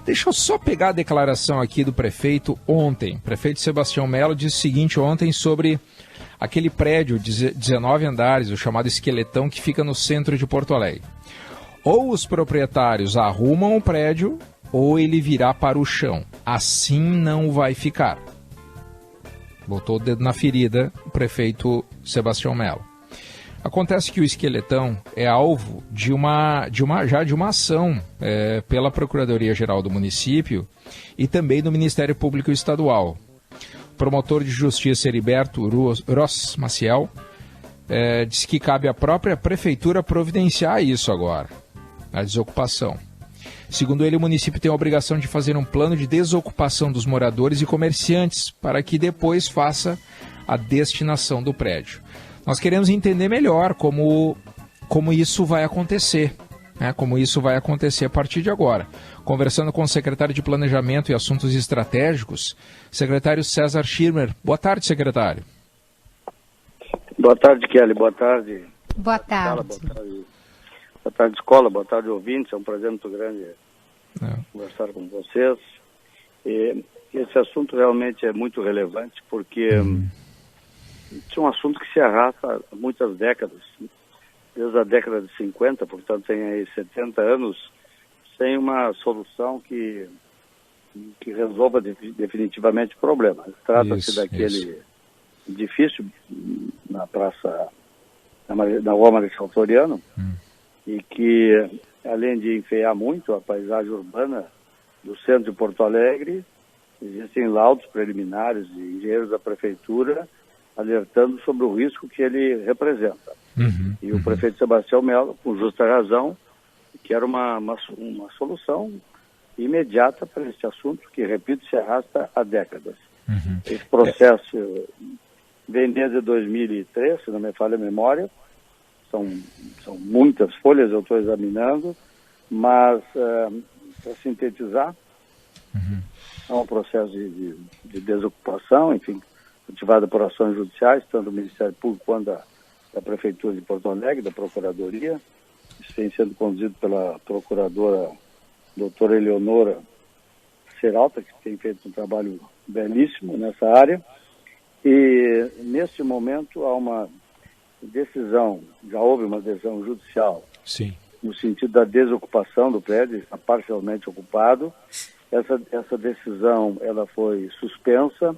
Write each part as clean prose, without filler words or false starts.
Deixa eu só pegar a declaração aqui do prefeito ontem. O prefeito Sebastião Melo disse o seguinte ontem sobre aquele prédio de 19 andares, o chamado Esqueletão, que fica no centro de Porto Alegre. Ou os proprietários arrumam o prédio, ou ele virá para o chão. Assim não vai ficar. Botou o dedo na ferida o prefeito Sebastião Melo. Acontece que o Esqueletão é alvo de uma ação pela Procuradoria-Geral do município e também do Ministério Público Estadual. O promotor de justiça Heriberto Ross Maciel disse que cabe à própria prefeitura providenciar isso agora, a desocupação. Segundo ele, o município tem a obrigação de fazer um plano de desocupação dos moradores e comerciantes para que depois faça a destinação do prédio. Nós queremos entender melhor como isso vai acontecer, né? Como isso vai acontecer a partir de agora. Conversando com o secretário de Planejamento e Assuntos Estratégicos, secretário César Schirmer. Boa tarde, secretário. Boa tarde, Kelly. Boa tarde. Boa tarde. Boa tarde, escola. Boa tarde, ouvintes. É um prazer muito grande conversar com vocês. E esse assunto realmente é muito relevante porque é um assunto que se arrasta há muitas décadas, desde a década de 50, portanto tem aí 70 anos, sem uma solução que resolva definitivamente o problema. Trata-se daquele edifício na praça, na Rua Marechal Floriano, e que, além de enfeiar muito a paisagem urbana do centro de Porto Alegre, existem laudos preliminares de engenheiros da prefeitura alertando sobre o risco que ele representa. E o prefeito Sebastião Melo, com justa razão, quer uma solução imediata para este assunto, que, repito, se arrasta há décadas. Esse processo vem desde 2003, se não me falha a memória, são muitas folhas, eu estou examinando, mas, para sintetizar, é um processo de desocupação, enfim, motivada por ações judiciais, tanto do Ministério Público quanto da Prefeitura de Porto Alegre, da Procuradoria. Isso vem sendo conduzido pela procuradora doutora Eleonora Seralta, que tem feito um trabalho belíssimo nessa área. E, neste momento, há uma decisão, já houve uma decisão judicial, no sentido da desocupação do prédio, está parcialmente ocupado. Essa decisão ela foi suspensa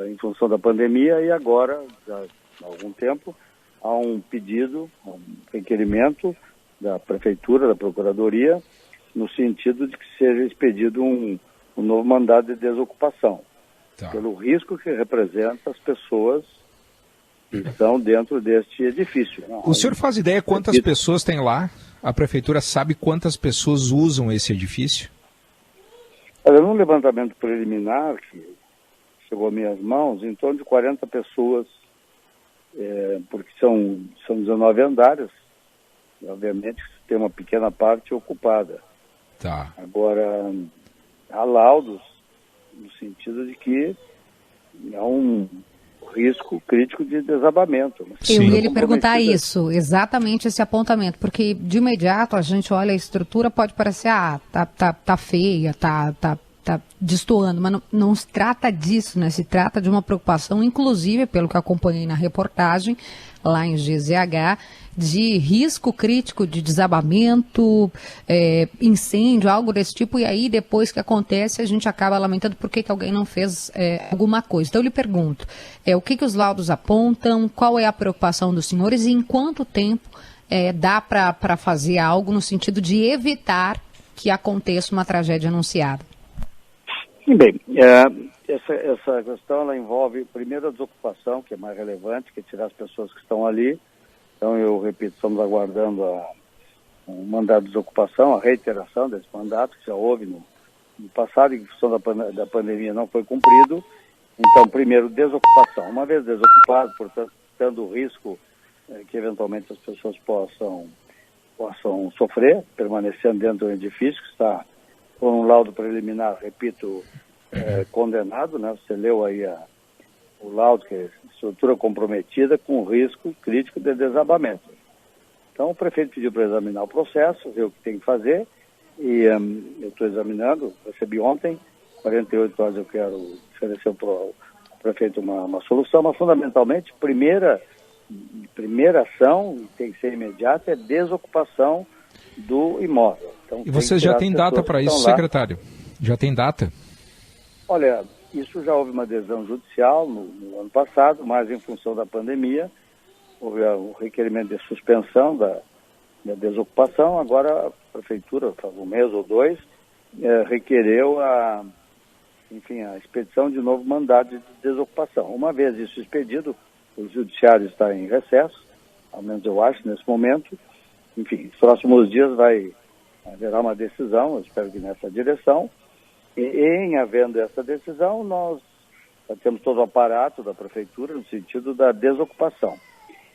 em função da pandemia e agora, já há algum tempo, há um pedido, um requerimento da Prefeitura, da Procuradoria, no sentido de que seja expedido um novo mandado de desocupação, pelo risco que representa as pessoas que estão dentro deste edifício. O senhor faz ideia quantas pessoas tem lá? A Prefeitura sabe quantas pessoas usam esse edifício? Olha, num levantamento preliminar que chegou às minhas mãos, em torno de 40 pessoas, porque são 19 andares, obviamente tem uma pequena parte ocupada. Agora, há laudos no sentido de que há um risco crítico de desabamento. Eu ia lhe perguntar isso, exatamente esse apontamento, porque de imediato a gente olha a estrutura, pode parecer, tá feia, tá destoando, mas não se trata disso, né? Se trata de uma preocupação, inclusive, pelo que acompanhei na reportagem, lá em GZH, de risco crítico de desabamento, incêndio, algo desse tipo, e aí depois que acontece a gente acaba lamentando por que alguém não fez alguma coisa. Então eu lhe pergunto, o que os laudos apontam, qual é a preocupação dos senhores e em quanto tempo dá para fazer algo no sentido de evitar que aconteça uma tragédia anunciada? Bem, essa questão ela envolve primeiro a desocupação, que é mais relevante, que é tirar as pessoas que estão ali. Então, eu repito, estamos aguardando um mandado de desocupação, a reiteração desse mandato, que já houve no passado, em função da pandemia não foi cumprido. Então, primeiro, desocupação. Uma vez desocupado, portanto, tendo o risco que eventualmente as pessoas possam sofrer, permanecendo dentro do edifício, que está por um laudo preliminar, repito, condenado, né? Você leu aí o laudo, que é estrutura comprometida com risco crítico de desabamento. Então o prefeito pediu para examinar o processo, ver o que tem que fazer E eu estou examinando, recebi ontem, 48 horas eu quero oferecer para o prefeito uma solução, mas fundamentalmente, primeira ação, tem que ser imediata, é desocupação do imóvel. Então, e vocês já têm data para isso, secretário? Já tem data? Olha, isso já houve uma adesão judicial no ano passado, mas em função da pandemia, houve o requerimento de suspensão da desocupação. Agora a prefeitura, faz um mês ou dois, requereu a expedição de novo mandado de desocupação. Uma vez isso expedido, o judiciário está em recesso, ao menos eu acho, nesse momento. Enfim, nos próximos dias haverá uma decisão, eu espero que nessa direção. E em havendo essa decisão, nós temos todo o aparato da prefeitura no sentido da desocupação.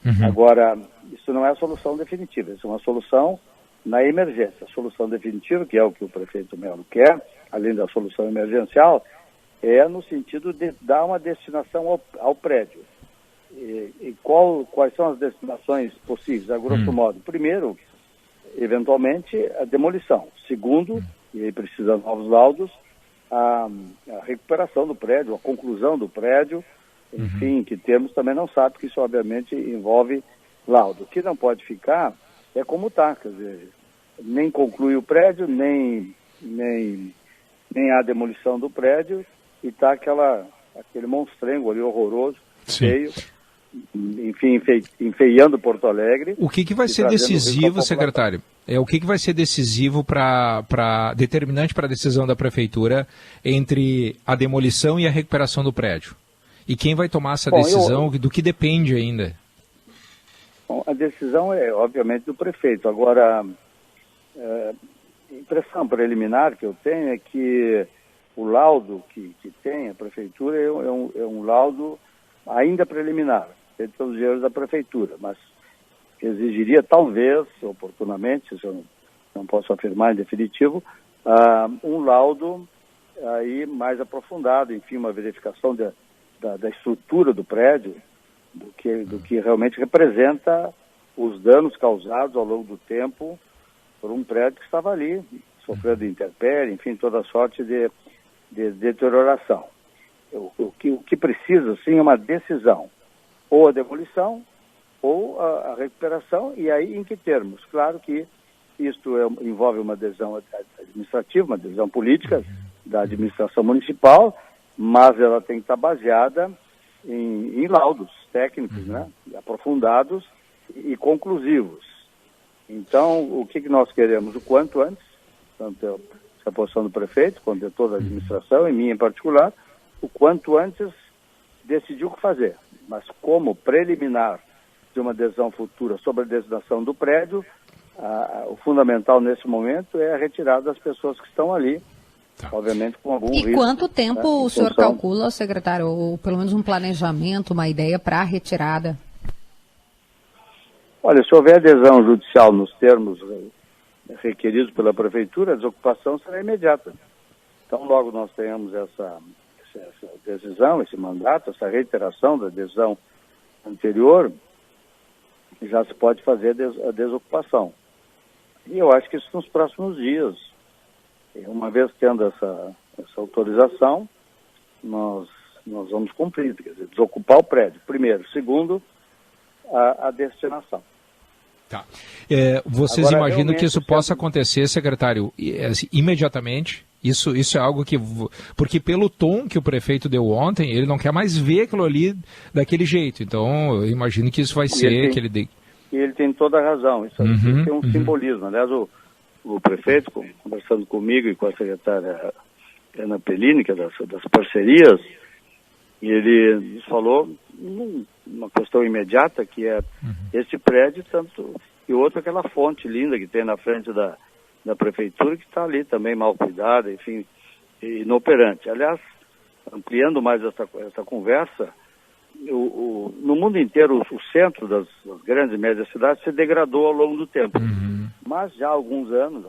Uhum. Agora, isso não é a solução definitiva, isso é uma solução na emergência. A solução definitiva, que é o que o prefeito Melo quer, além da solução emergencial, é no sentido de dar uma destinação ao prédio. E quais são as destinações possíveis, a grosso modo? Primeiro, eventualmente, a demolição. Segundo, e aí precisa de novos laudos, a recuperação do prédio, a conclusão do prédio, enfim, que temos também não sabe que isso obviamente envolve laudo. O que não pode ficar é como está, quer dizer, nem conclui o prédio, nem a demolição do prédio, e está aquele monstrengo ali horroroso, feio, enfim, enfeiando Porto Alegre. O que vai ser decisivo, secretário? O que vai ser decisivo determinante para a decisão da prefeitura entre a demolição e a recuperação do prédio? E quem vai tomar essa decisão? Do que depende ainda? Bom, a decisão é, obviamente, do prefeito. Agora, a impressão preliminar que eu tenho é que o laudo que tem a prefeitura é um laudo ainda preliminar, feito pelos engenheiros da prefeitura, mas exigiria, talvez, oportunamente, isso eu não posso afirmar em definitivo, um laudo aí mais aprofundado, enfim, uma verificação da estrutura do prédio, do que realmente representa os danos causados ao longo do tempo por um prédio que estava ali, sofrendo intempérie, enfim, toda sorte de deterioração. O que precisa, sim, é uma decisão, ou a demolição, ou a recuperação, e aí em que termos? Claro que isto envolve uma adesão administrativa, uma adesão política da administração municipal, mas ela tem que estar baseada em laudos técnicos, né, aprofundados e conclusivos. Então, o que nós queremos? O quanto antes, tanto a posição do prefeito, quanto de toda a administração, e minha em particular, o quanto antes decidir o que fazer. Mas como preliminar de uma adesão futura sobre a destinação do prédio, o fundamental nesse momento é a retirada das pessoas que estão ali, obviamente com algum risco. E quanto tempo o senhor calcula, secretário, ou pelo menos um planejamento, uma ideia para a retirada? Olha, se houver adesão judicial nos termos requeridos pela prefeitura, a desocupação será imediata. Então, logo nós tenhamos essa decisão, esse mandato, essa reiteração da decisão anterior, já se pode fazer a desocupação. E eu acho que isso nos próximos dias. Uma vez tendo essa autorização, nós vamos cumprir, quer dizer, desocupar o prédio, primeiro. Segundo, a destinação. Tá. Vocês agora, imaginam que isso possa acontecer, secretário, imediatamente? Isso é algo que... Porque pelo tom que o prefeito deu ontem, ele não quer mais ver aquilo ali daquele jeito. Então, eu imagino que isso vai ser... E ele tem toda a razão. Isso tem um simbolismo. Aliás, o prefeito, conversando comigo e com a secretária Ana Pellini, que é das parcerias, e ele nos falou uma questão imediata, que é esse prédio, tanto e outro, aquela fonte linda que tem na frente da prefeitura, que está ali também mal cuidada, enfim, inoperante. Aliás, ampliando mais essa conversa, no mundo inteiro o centro das grandes e médias cidades se degradou ao longo do tempo. Mas já há alguns anos,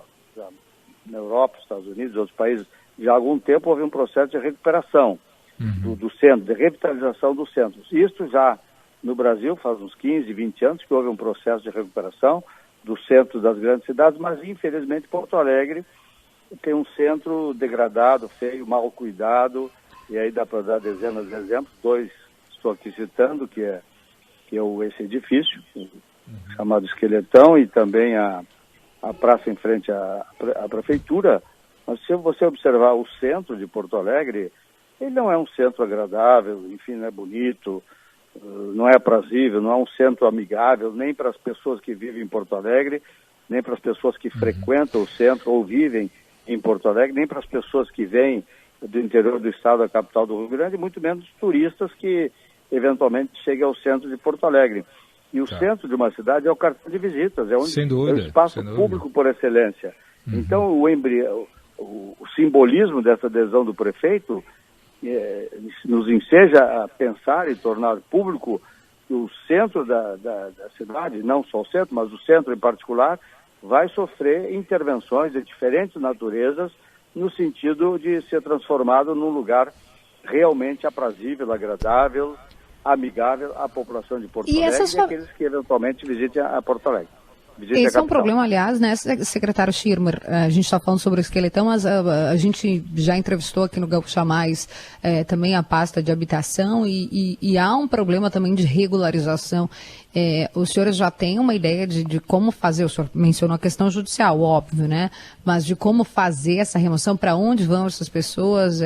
na Europa, Estados Unidos, outros países, já há algum tempo houve um processo de recuperação do centro, de revitalização dos centros. Isso já no Brasil faz uns 15, 20 anos que houve um processo de recuperação dos centros das grandes cidades, mas infelizmente Porto Alegre tem um centro degradado, feio, mal cuidado, e aí dá para dar dezenas de exemplos. 2 estou aqui citando, que é esse edifício, chamado Esqueletão, e também a praça em frente à prefeitura. Mas se você observar o centro de Porto Alegre, ele não é um centro agradável, enfim, não é bonito, não é aprazível, não é um centro amigável, nem para as pessoas que vivem em Porto Alegre, nem para as pessoas que frequentam o centro ou vivem em Porto Alegre, nem para as pessoas que vêm do interior do estado, da capital do Rio Grande, muito menos turistas que eventualmente cheguem ao centro de Porto Alegre. E o centro de uma cidade é o cartão de visitas, é onde é o espaço público por excelência. Então, o simbolismo dessa adesão do prefeito nos enseja a pensar e tornar público que o centro da cidade, não só o centro, mas o centro em particular, vai sofrer intervenções de diferentes naturezas no sentido de ser transformado num lugar realmente aprazível, agradável, amigável à população de Porto Alegre e aqueles que eventualmente visitem a Porto Alegre. Esse é um problema, aliás, né, secretário Schirmer? A gente está falando sobre o Esqueletão, mas a gente já entrevistou aqui no Gaúcha Mais também a pasta de habitação e há um problema também de regularização. Os senhores já têm uma ideia de como fazer, o senhor mencionou a questão judicial, óbvio, né? Mas de como fazer essa remoção, para onde vão essas pessoas,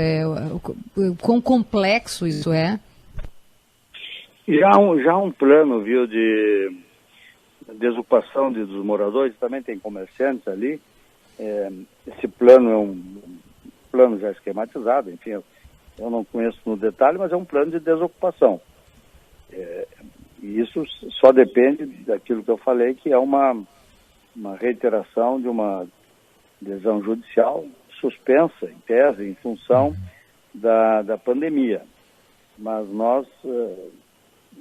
quão complexo isso é? Já um plano, viu, de desocupação dos moradores, também tem comerciantes ali. Esse plano é um plano já esquematizado, enfim, eu não conheço no detalhe, mas é um plano de desocupação. E isso só depende daquilo que eu falei, que é uma reiteração de uma decisão judicial suspensa, em tese, em função da pandemia. Mas nós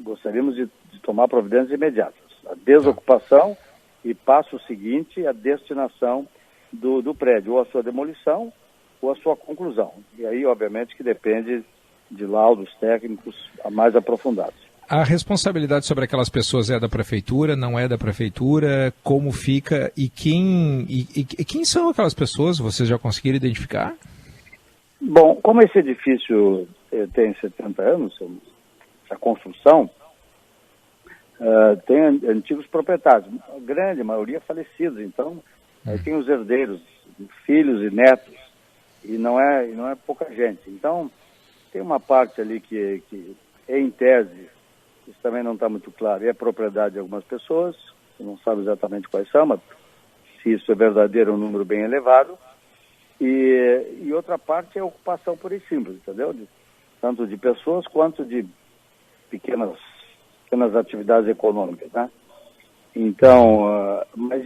gostaríamos de tomar providências imediatas. A desocupação e passo seguinte, a destinação do prédio, ou a sua demolição ou a sua conclusão. E aí, obviamente, que depende de laudos técnicos mais aprofundados. A responsabilidade sobre aquelas pessoas é da prefeitura, não é da prefeitura? Como fica? E quem são aquelas pessoas? Vocês já conseguiram identificar? Bom, como esse edifício tem 70 anos, essa construção, tem antigos proprietários, a grande maioria falecidos, então aí tem os herdeiros, filhos e netos, e não é pouca gente. Então, tem uma parte ali que em tese, isso também não está muito claro, é propriedade de algumas pessoas, que não sabe exatamente quais são, mas se isso é verdadeiro, é um número bem elevado, e outra parte é ocupação pura e simples, entendeu? Tanto de pessoas quanto de pequenas atividades econômicas, né? Então, mas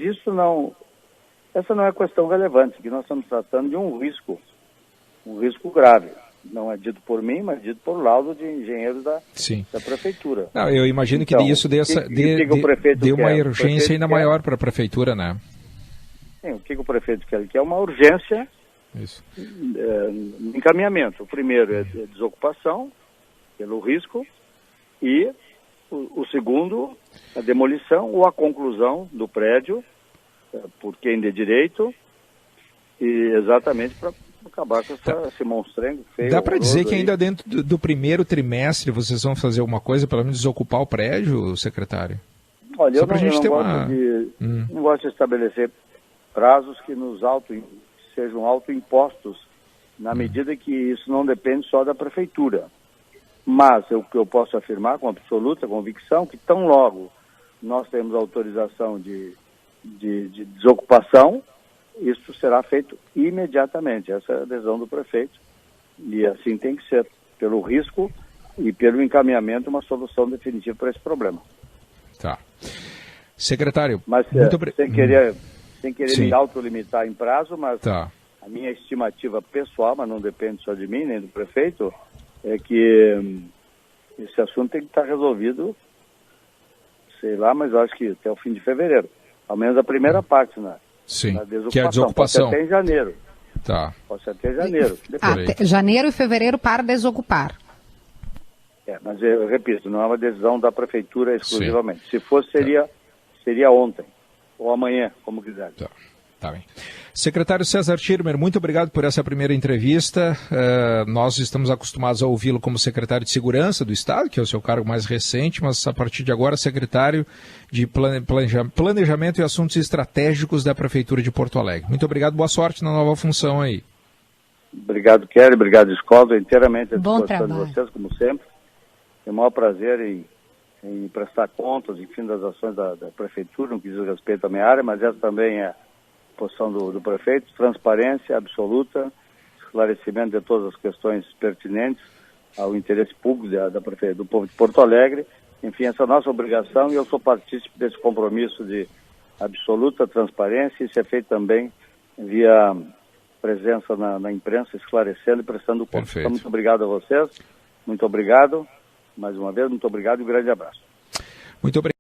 essa não é questão relevante, que nós estamos tratando de um risco grave. Não é dito por mim, mas dito por laudo de engenheiros da prefeitura. Não, eu imagino então, que isso dê uma urgência ainda maior para a prefeitura, né? Sim, o que o prefeito quer? Ele quer uma urgência no encaminhamento. O primeiro é a desocupação, pelo risco, e o segundo, a demolição ou a conclusão do prédio, por quem dê direito, e exatamente para acabar com esse monstrengo feio. Dá para dizer que ainda dentro do primeiro trimestre vocês vão fazer alguma coisa, pelo menos desocupar o prédio, secretário? Olha, eu não gosto de estabelecer prazos que sejam autoimpostos, na medida que isso não depende só da prefeitura. Mas o que eu posso afirmar com absoluta convicção, que tão logo nós temos autorização de desocupação, isso será feito imediatamente. Essa é a decisão do prefeito. E assim tem que ser, pelo risco e pelo encaminhamento, uma solução definitiva para esse problema. Tá. Secretário, mas sem querer me autolimitar em prazo, mas a minha estimativa pessoal, mas não depende só de mim, nem do prefeito, é que esse assunto tem que estar resolvido, sei lá, mas eu acho que até o fim de fevereiro. Ao menos a primeira parte, né? Sim, na desocupação. que é a desocupação. Pode ser até em janeiro. Tá. Pode ser até janeiro. Janeiro e fevereiro para desocupar. Mas eu repito, não é uma decisão da prefeitura exclusivamente. Sim. Se fosse, seria ontem, ou amanhã, como quiser. Tá. Tá bem. Secretário César Tirmer, muito obrigado por essa primeira entrevista. Nós estamos acostumados a ouvi-lo como secretário de Segurança do Estado, que é o seu cargo mais recente, mas a partir de agora secretário de Planejamento e Assuntos Estratégicos da Prefeitura de Porto Alegre. Muito obrigado, boa sorte na nova função aí. Obrigado, Kelly, obrigado, Escola, inteiramente à Bom disposição trabalho. de vocês, como sempre. É o maior prazer em prestar contas, enfim, das ações da Prefeitura, no que diz respeito à minha área, mas essa também é a posição do prefeito, transparência absoluta, esclarecimento de todas as questões pertinentes ao interesse público do povo de Porto Alegre. Enfim, essa é a nossa obrigação e eu sou partícipe desse compromisso de absoluta transparência. Isso é feito também via presença na imprensa, esclarecendo e prestando contas. Então, muito obrigado a vocês, muito obrigado, mais uma vez, muito obrigado e um grande abraço. Muito obrigado.